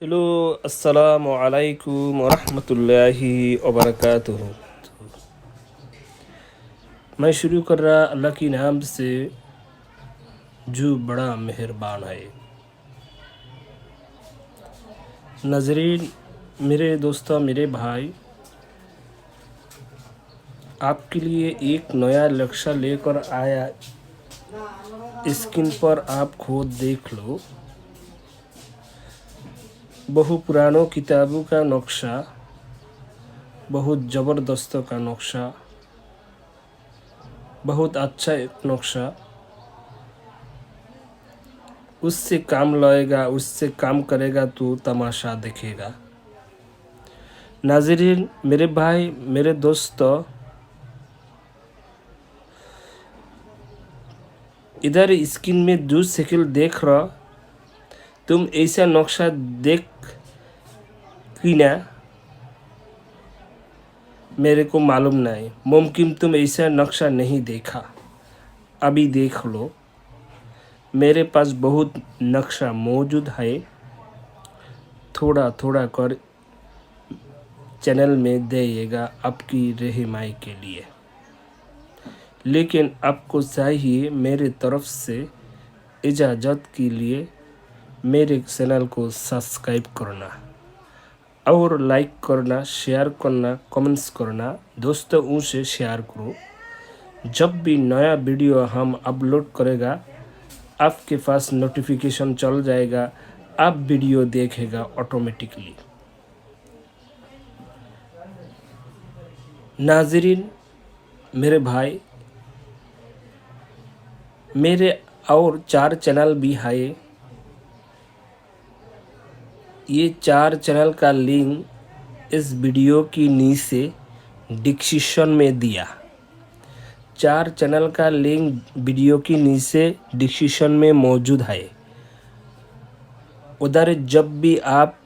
Hello, अस्सलाम वालेकुम वरहमतुल्लाहि वबरकातुहू। मैं शुरू कर रहा अल्लाह की नाम से जो बड़ा मेहरबान है। नाज़रीन, मेरे दोस्तों, मेरे भाई, आपके लिए एक नया लक्ष्य लेकर आया। स्क्रीन पर आप खुद देख लो। बहु पुरानों किताबों का नक्शा, बहुत ज़बरदस्त का नक्शा, बहुत अच्छा एक नक्शा। उससे काम लाएगा, उससे काम करेगा तो तमाशा देखेगा। नाज़रीन, मेरे भाई, मेरे दोस्तों, इधर स्क्रीन में जो शक्ल देख रहा, तुम ऐसा नक्शा देख कि ना, मेरे को मालूम नहीं। मुमकिन तुम ऐसा नक्शा नहीं देखा। अभी देख लो। मेरे पास बहुत नक्शा मौजूद है। थोड़ा थोड़ा कर चैनल में देगा आपकी रहनुमाई के लिए। लेकिन आपको चाहिए मेरे तरफ से इजाज़त के लिए मेरे चैनल को सब्सक्राइब करना और लाइक करना, शेयर करना, कमेंट्स करना। दोस्तों से शेयर करो। जब भी नया वीडियो हम अपलोड करेगा, आपके पास नोटिफिकेशन चल जाएगा। आप वीडियो देखेगा ऑटोमेटिकली। नाज़रीन, मेरे भाई, मेरे और 4 चैनल भी है। ये 4 चैनल का लिंक इस वीडियो की नीचे डिस्क्रिप्शन में दिया। 4 चैनल का लिंक वीडियो की नीचे डिस्क्रिप्शन में मौजूद है। उधर जब भी आप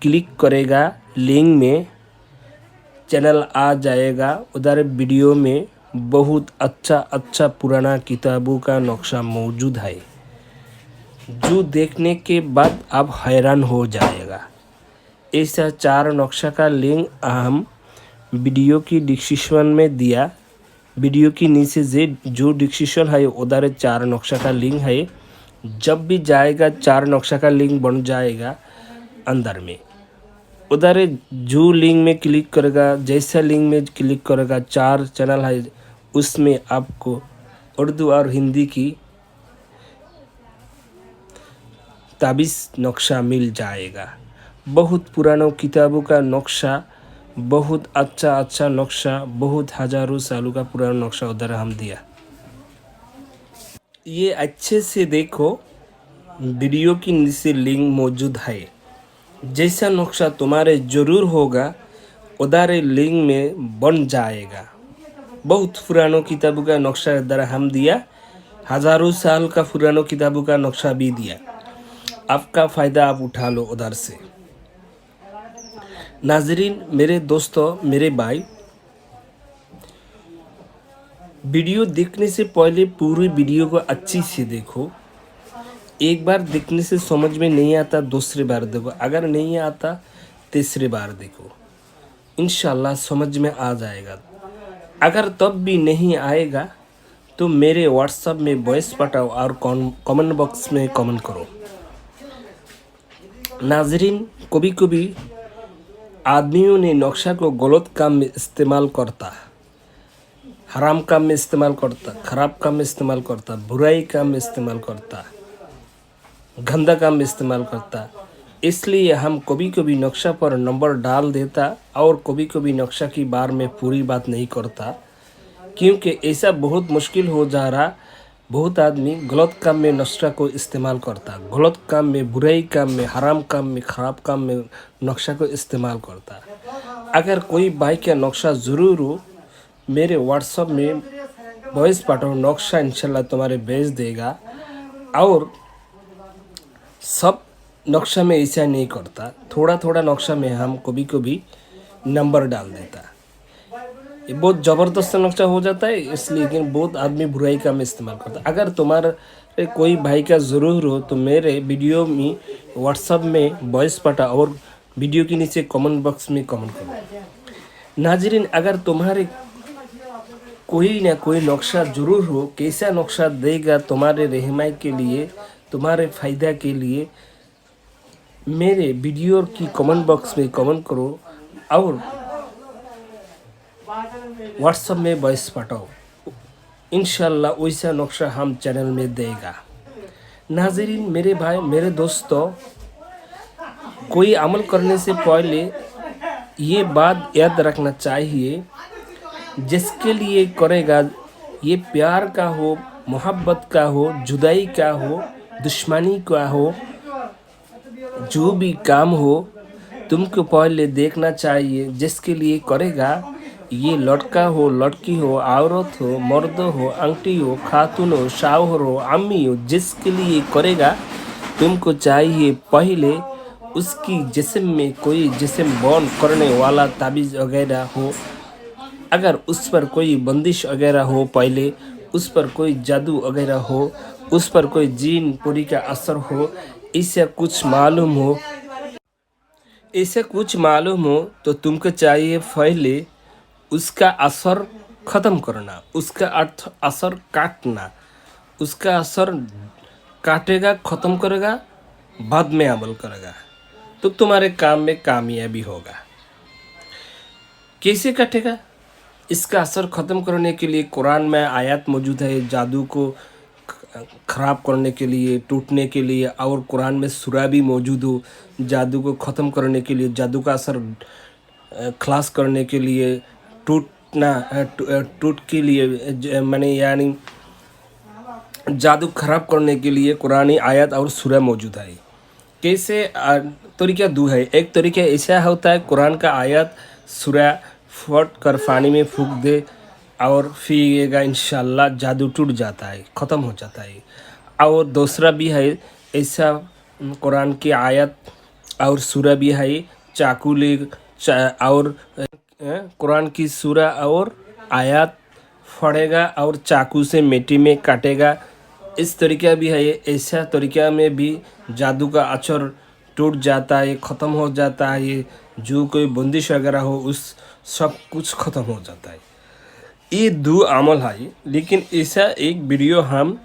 क्लिक करेगा, लिंक में चैनल आ जाएगा। उधर वीडियो में बहुत अच्छा अच्छा पुराना किताबों का नक्शा मौजूद है, जो देखने के बाद आप हैरान हो जाएगा। ऐसा 4 नक्शा का लिंक हम वीडियो की डिस्क्रिप्शन में दिया। वीडियो की नीचे जो डिस्क्रिप्शन है, उधर 4 नक्शा का लिंक है। जब भी जाएगा 4 नक्शा का लिंक बन जाएगा अंदर में। उधर जो लिंक में क्लिक करेगा, जैसा लिंक में क्लिक करेगा, 4 चैनल है, उसमें आपको उर्दू और हिंदी की ताबीज़ नक्शा मिल जाएगा। बहुत पुरानों किताबों का नक्शा, बहुत अच्छा अच्छा नक्शा, बहुत हज़ारों सालों का पुराना नक्शा उधर हम दिया। ये अच्छे से देखो, वीडियो की नीचे लिंक मौजूद है। जैसा नक्शा तुम्हारे ज़रूर होगा, उधर लिंक में बन जाएगा। बहुत पुरानों किताबों का नक्शा इधर हम दिया। हज़ारों साल का पुरानों किताबों का नक्शा भी दिया। आपका फ़ायदा आप उठा लो उधर से। नाज़रीन, मेरे दोस्तों, मेरे भाई, वीडियो देखने से पहले पूरी वीडियो को अच्छी से देखो। एक बार देखने से समझ में नहीं आता, दूसरी बार देखो। अगर नहीं आता, तीसरी बार देखो। इंशाल्लाह समझ में आ जाएगा। अगर तब भी नहीं आएगा तो मेरे व्हाट्सएप में वॉइस पठाओ और कमेंट बॉक्स में कमेंट करो। नाज़रीन, कभी कभी आदमियों ने नक्शा को गलत काम में इस्तेमाल करता, हराम काम में इस्तेमाल करता, ख़राब काम में इस्तेमाल करता, बुराई काम में इस्तेमाल करता, गंदा काम में इस्तेमाल करता। इसलिए हम कभी कभी नक्शा पर नंबर डाल देता और कभी कभी नक्शा की बार में पूरी बात नहीं करता, क्योंकि ऐसा बहुत मुश्किल हो जा रहा। बहुत आदमी गलत काम में नक्शा को इस्तेमाल करता, गलत काम में, बुराई काम में, हराम काम में, ख़राब काम में नक्शा को इस्तेमाल करता। अगर कोई भाई का नक्शा ज़रूर हो, मेरे व्हाट्सएप में वॉइस पाठो, नक्शा इंशाल्लाह तुम्हारे भेज देगा। और सब नक्शा में ऐसा नहीं करता, थोड़ा थोड़ा नक्शा में हम कभी कभी नंबर डाल देता। ये बहुत ज़बरदस्त नक्शा हो जाता है, इसलिए लेकिन बहुत आदमी बुराई का में इस्तेमाल करता है। अगर तुम्हारे कोई भाई का ज़रूर हो तो मेरे वीडियो में व्हाट्सअप में वॉइस पटा और वीडियो के नीचे कमेंट बॉक्स में कमेंट करो। नाजरीन, अगर तुम्हारे कोई ना कोई नक्शा जरूर हो, कैसा नक्शा देगा तुम्हारे रहनुमाई के लिए, तुम्हारे फ़ायदा के लिए, मेरे वीडियो की कमेंट बॉक्स में कमेंट करो और व्हाट्सएप में वॉइस पाठाओ। इंशाल्लाह वैसा नक्शा हम चैनल में देगा। नाजरीन, मेरे भाई मेरे दोस्तों, कोई अमल करने से पहले ये बात याद रखना चाहिए, जिसके लिए करेगा ये प्यार का हो, मोहब्बत का हो, जुदाई का हो, दुश्मनी का हो, जो भी काम हो तुमको पहले देखना चाहिए। जिसके लिए करेगा, ये लड़का हो, लड़की हो, औरत हो, मर्द हो, आंटी हो, खातून हो, शाहर हो, अम्मी हो, जिसके लिए करेगा तुमको चाहिए पहले उसकी जिस्म में कोई जिस्म बर्न करने वाला ताबीज़ वगैरह हो। अगर उस पर कोई बंदिश वगैरह हो, पहले उस पर कोई जादू वगैरह हो, उस पर कोई जीन पूरी का असर हो, इससे कुछ मालूम हो, इसे कुछ मालूम हो तो तुमको चाहिए पहले उसका असर ख़त्म करना, उसका अर्थ असर काटना। उसका असर काटेगा, ख़त्म करेगा, बाद में अमल करेगा तो तुम्हारे काम में कामयाबी होगा। कैसे काटेगा? इसका असर ख़त्म करने के लिए कुरान में आयत मौजूद है, जादू को ख़राब करने के लिए, टूटने के लिए, और कुरान में सूरा भी मौजूद हो जादू को ख़त्म करने के लिए, जादू का असर खलास करने के लिए, टूट के लिए माने यानी जादू ख़राब करने के लिए कुरानी आयत और सूरा मौजूद है। कैसे तरीका दो है। एक तरीका ऐसा होता है, कुरान का आयत सूरा फट कर पानी में फूंक दे और फिर इंशाल्लाह जादू टूट जाता है, ख़त्म हो जाता है। और दूसरा भी है ऐसा, कुरान की आयत और सूरा भी है, चाकू ले और कुरान की सूरा और आयत फड़ेगा और चाकू से मिट्टी में काटेगा। इस तरीका भी है। ऐसा तरीका में भी जादू का असर टूट जाता है, ख़त्म हो जाता है। जो कोई बंदिश वगैरह हो उस सब कुछ ख़त्म हो जाता है। ये दो अमल है, लेकिन ऐसा एक वीडियो हम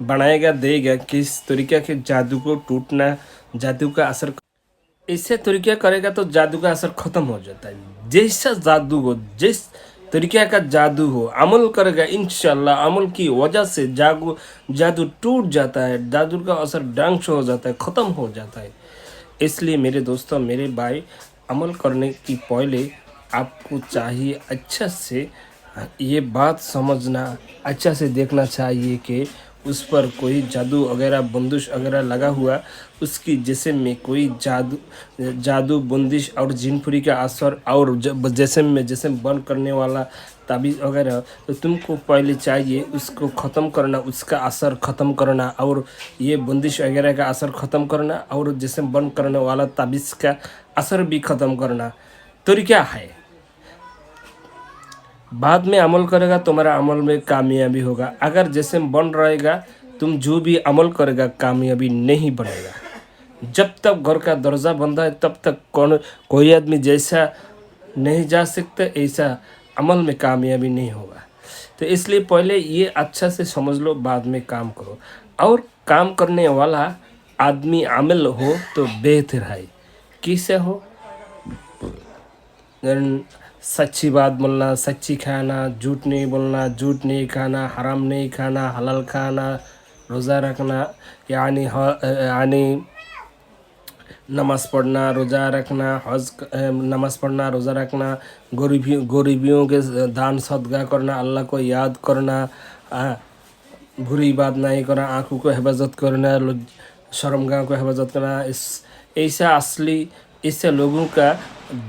बनाएगा देगा किस तरीके के जादू को टूटना, जादू का असर ऐसे तरीका करेगा तो जादू का असर ख़त्म हो जाता है। जैसा जादू हो, जिस तरीके का जादू हो, अमल करेगा इंशाल्लाह अमल की वजह से जादू टूट जाता है, जादू का असर डांस हो जाता है, ख़त्म हो जाता है। इसलिए मेरे दोस्तों, मेरे भाई, अमल करने की पहले आपको चाहिए अच्छा से ये बात समझना, अच्छा से देखना चाहिए कि उस पर कोई जादू वगैरह बंदिश वगैरह लगा हुआ, उसकी जिस्म में कोई जादू बंदिश और जिनपुरी का असर और जिस्म में जिस्म बंद करने वाला ताबीज़ वगैरह, तो तुमको पहले चाहिए उसको ख़त्म करना, उसका असर ख़त्म करना और ये बंदिश वगैरह का असर ख़त्म करना और जिस्म बंद करने वाला ताबीज़ का असर भी ख़त्म करना। तरीका है। बाद में अमल करेगा, तुम्हारा अमल में कामयाबी होगा। अगर जैसे बन रहेगा, तुम जो भी अमल करेगा कामयाबी नहीं बनेगा। जब तक घर का दरवाज़ा बंद है तब तक कोई आदमी जैसा नहीं जा सकता, ऐसा अमल में कामयाबी नहीं होगा। तो इसलिए पहले ये अच्छा से समझ लो, बाद में काम करो। और काम करने वाला आदमी आमिल हो तो बेहतर है। किससे हो? सच्ची बात बोलना, सच्ची खाना, झूठ नहीं बोलना, झूठ नहीं खाना, हराम नहीं खाना, हलाल खाना, रोज़ा रखना, यानी नमाज़ पढ़ना, रोज़ा रखना, नमाज़ पढ़ना, रोज़ा रखना, गरीबियों के दान सदका करना, अल्लाह को याद करना, बुरी बात नहीं करना, आँखों को हिफाजत करना, शर्मगाह को हिफाजत करना। ऐसा असली इससे लोगों का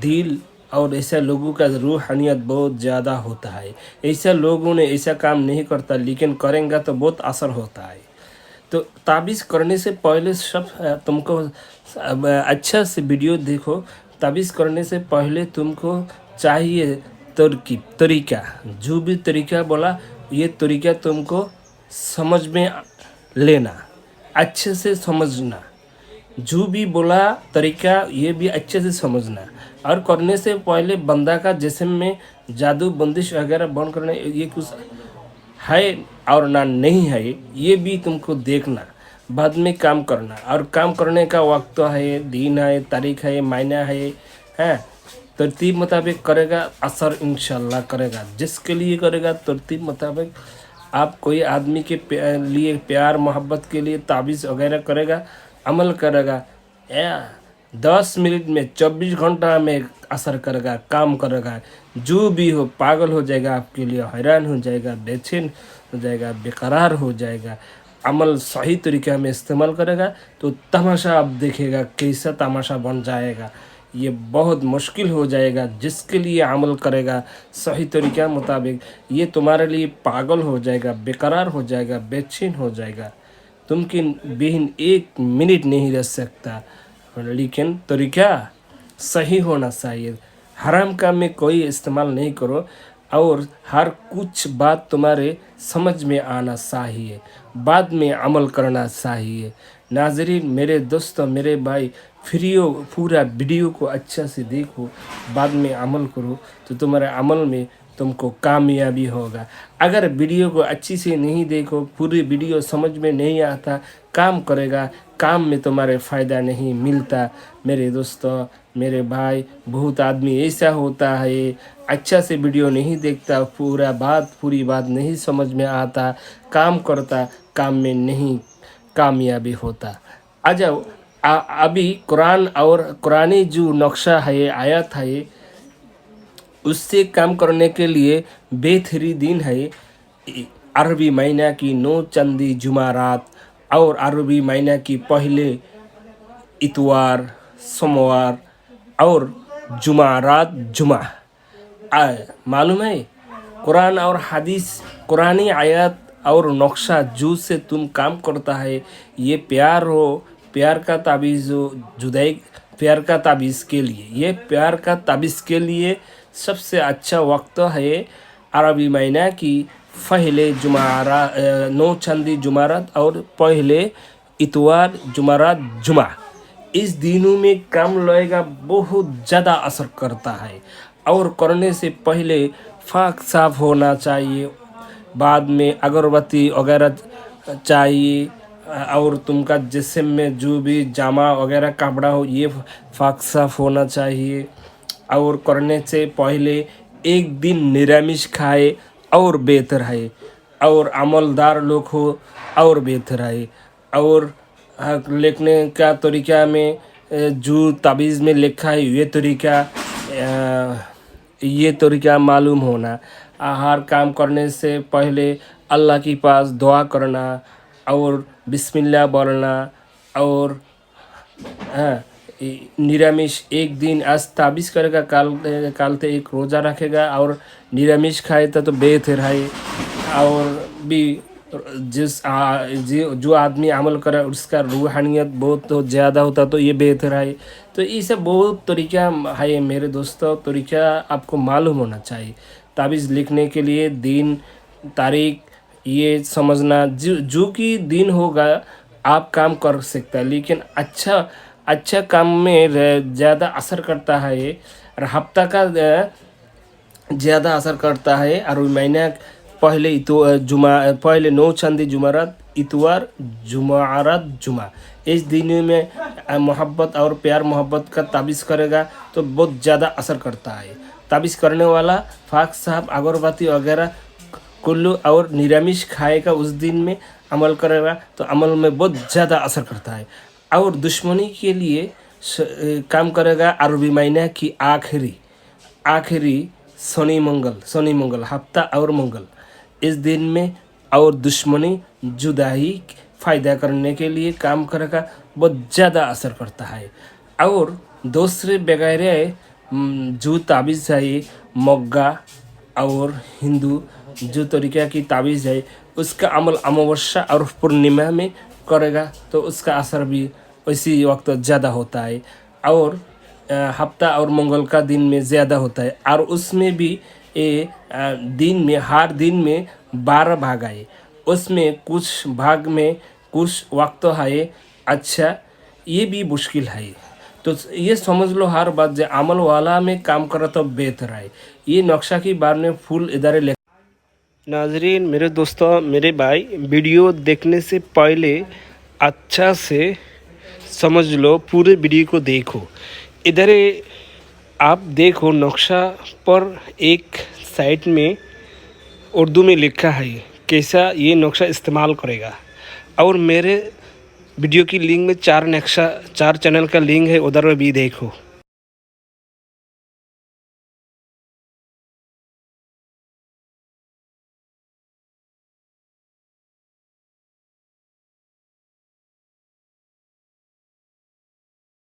दिल और ऐसे लोगों का रूहानियत बहुत ज़्यादा होता है। ऐसे लोगों ने ऐसा काम नहीं करता, लेकिन करेंगे तो बहुत असर होता है। तो ताबीज़ करने से पहले सब तुमको अच्छा से वीडियो देखो। ताबीज़ करने से पहले तुमको चाहिए तरकीब तरीका, जो भी तरीका बोला ये तरीका तुमको समझ में लेना, अच्छे से समझना। जो भी बोला तरीका ये भी अच्छे से समझना। और करने से पहले बंदा का जिस्म में जादू बंदिश वगैरह बंद करना, ये कुछ है और ना नहीं है, ये भी तुमको देखना, बाद में काम करना। और काम करने का वक्त तो है, दिन है, तारीख है, महीना है। तरतीब मुताबिक करेगा, असर इंशाल्लाह करेगा। जिसके लिए करेगा तरतीब मुताबिक, आप कोई आदमी के लिए प्यार मोहब्बत के लिए ताबीज़ वगैरह करेगा, अमल करेगा, 10 मिनट में 24 घंटा में असर करेगा, काम करेगा। जो भी हो पागल हो जाएगा, आपके लिए हैरान हो जाएगा, बेचैन हो जाएगा, बेकरार हो जाएगा। अमल सही तरीक़े में इस्तेमाल करेगा तो तमाशा आप देखेगा, कैसा तमाशा बन जाएगा। ये बहुत मुश्किल हो जाएगा। जिसके लिए अमल करेगा सही तरीक़ा मुताबिक, ये तुम्हारे लिए पागल हो जाएगा, बेकरार हो जाएगा, बेचैन हो जाएगा, तुमकिन बिन 1 मिनट नहीं रह सकता। लेकिन तरीक़ा सही होना चाहिए। हराम काम में कोई इस्तेमाल नहीं करो, और हर कुछ बात तुम्हारे समझ में आना चाहिए, बाद में अमल करना चाहिए। नाज़रीन, मेरे दोस्तों, मेरे भाई, पूरा वीडियो को अच्छा से देखो, बाद में अमल करो तो तुम्हारे अमल में तुमको कामयाबी होगा। अगर वीडियो को अच्छी से नहीं देखो, पूरी वीडियो समझ में नहीं आता, काम करेगा, काम में तुम्हारे फ़ायदा नहीं मिलता। मेरे दोस्तों, मेरे भाई, बहुत आदमी ऐसा होता है, अच्छा से वीडियो नहीं देखता, पूरी बात नहीं समझ में आता, काम करता, काम में नहीं कामयाबी होता। आ जाओ, अभी कुरान और कुरानी जो नक्शा है, आयत है, उससे काम करने के लिए बेहतरीन है। अरबी महीना की 9 चंदी जुमारात और अरबी महीना की पहले इतवार, सोमवार और जुमारात जुमा। मालूम है, कुरान और हदीस, कुरानी आयत और नक्शा जो से तुम काम करता है, ये प्यार हो, प्यार का ताबीज़ हो, जुदाई प्यार का ताबीज़ के लिए, ये प्यार का ताबीज़ के लिए सबसे अच्छा वक्त है अरबी महीना की पहले 9 चंदी जुमारात और पहले इतवार, जुमारात, जुमा। इस दिनों में काम लगेगा, बहुत ज़्यादा असर करता है। और करने से पहले फाक साफ होना चाहिए, बाद में अगरबत्ती वगैरह चाहिए, और तुमका जिस्म में जो भी जामा वगैरह कपड़ा हो, ये फाक साफ होना चाहिए। और करने से पहले एक दिन निरामिष खाए और बेहतर है, और अमलदार लोग हो और बेहतर है। और लिखने का तरीका में जो ताबीज़ में लिखा है, ये तरीका मालूम होना। हर काम करने से पहले अल्लाह के पास दुआ करना और बिस्मिल्लाह बोलना। और निरामिष एक दिन आज ताबीज़ करेगा, काल ते एक रोज़ा रखेगा और निरामिष खाए तो बेहतर है। और भी जो आदमी अमल करे उसका रूहानियत बहुत ज़्यादा होता, तो ये बेहतर है। तो ये सब बहुत तरीका है मेरे दोस्तों, तरीका आपको मालूम होना चाहिए। ताबीज़ लिखने के लिए दिन, तारीख ये समझना, जो कि दिन होगा आप काम कर सकता है। लेकिन अच्छा काम में ज़्यादा असर करता है, और हफ्ता का ज़्यादा असर करता है। और महीना पहले पहले 9 चंदी जुमारात, इतवार, जुमारात, जुमा। इस दिन में मोहब्बत और प्यार मोहब्बत का ताबीज़ करेगा तो बहुत ज़्यादा असर करता है। ताबीज़ करने वाला फाक साहब अगरबत्ती वगैरह कुल्लू और निरामिष खाएगा, उस दिन में अमल करेगा तो अमल में बहुत ज़्यादा असर करता है। और दुश्मनी के लिए काम करेगा अरबी महीना की आखिरी शनि मंगल हफ्ता और मंगल, इस दिन में। और दुश्मनी जुदाई फ़ायदा करने के लिए काम करेगा, बहुत ज़्यादा असर करता है। और दूसरे वगैरह जो ताबीज़ है, मग्गा और हिंदू जो तरीक़ा की ताबीज़ है, उसका अमल अमावस्या और पूर्णिमा में करेगा तो उसका असर भी उसी वक्त ज़्यादा होता है। और हफ्ता और मंगल का दिन में ज़्यादा होता है। और उसमें भी दिन में हर दिन में 12 भाग आए, उसमें कुछ भाग में कुछ वक्त है अच्छा, ये भी मुश्किल है। तो ये समझ लो हर बात जो अमल वाला में काम करा तो बेहतर है। ये नक्शा के बारे में फुल इधर नाजरीन, मेरे दोस्तों, मेरे भाई, वीडियो देखने से पहले अच्छा से समझ लो, पूरे वीडियो को देखो। इधर आप देखो नक्शा पर एक साइड में उर्दू में लिखा है कैसा ये नक्शा इस्तेमाल करेगा। और मेरे वीडियो की लिंक में 4 नक्शा 4 चैनल का लिंक है, उधर भी देखो।